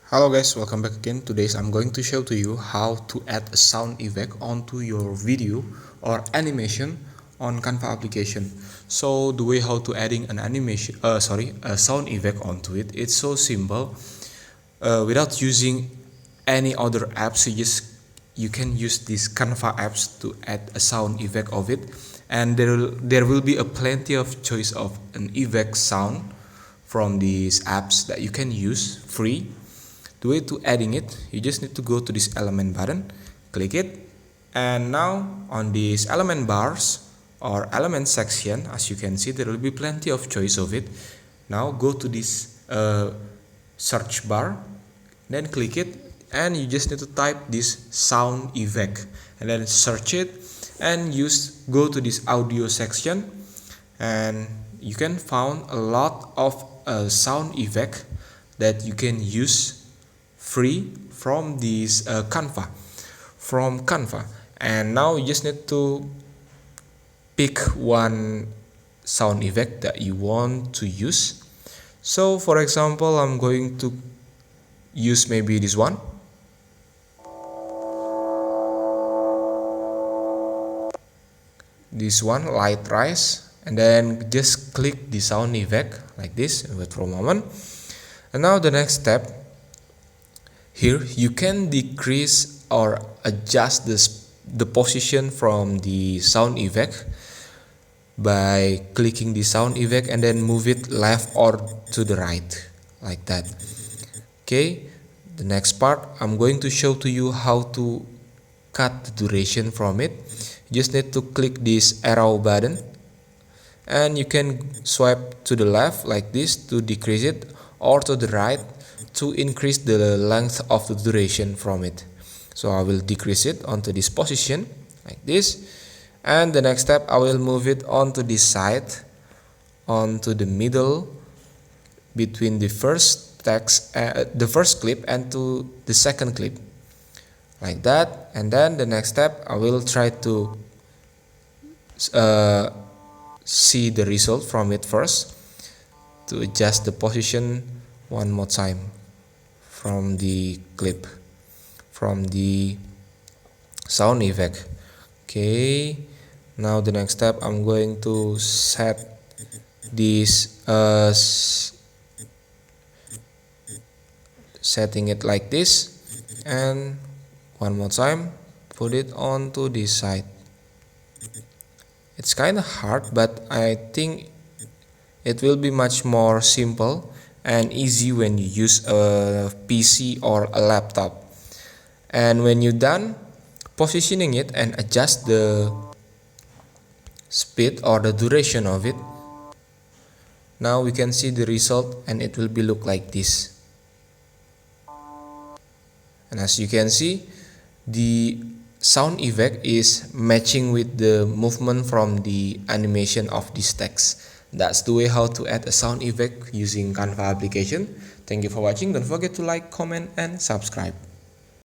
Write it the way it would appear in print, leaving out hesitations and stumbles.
Hello guys, welcome back again. Today I'm going to show to you how to add a sound effect onto your video or animation on Canva application. So the way how to adding an a sound effect onto it, it's so simple. Without using any other apps, you can use this Canva apps to add a sound effect of it, and there will be a plenty of choice of an effect sound from these apps that you can use free. The way to adding it, you just need to go to this element button, click it, and now on these element bars or element section, as you can see, there will be plenty of choice of it. Now go to this search bar, then click it, and you just need to type this sound effect and then search it and go to this audio section, and you can find a lot of sound effect that you can use free from this Canva, and now you just need to pick one sound effect that you want to use. So for example, I'm going to use maybe this one. This one, light rise, and then just click the sound effect like this. Wait for a moment. And now the next step, here you can decrease or adjust the position from the sound effect by clicking the sound effect and then move it left or to the right like that. Okay, the next part, I'm going to show to you how to cut the duration from it. You just need to click this arrow button, and you can swipe to the left like this to decrease it, or to the right to increase the length of the duration from it. So I will decrease it onto this position like this, and the next step I will move it onto this side, onto the middle between the first text, the first clip, and to the second clip like that. And then the next step I will try to see the result from it first, to adjust the position one more time from the clip, from the sound effect. Okay, now the next step, I'm going to set this setting it like this, and one more time put it onto this side. It's kind of hard, but I think it will be much more simple and easy when you use a PC or a laptop. And when you're done positioning it and adjust the speed or the duration of it, now we can see the result, and it will be look like this. And as you can see, the sound effect is matching with the movement from the animation of this text. That's the way how to add a sound effect using Canva application. Thank you for watching. Don't forget to like, comment, and subscribe.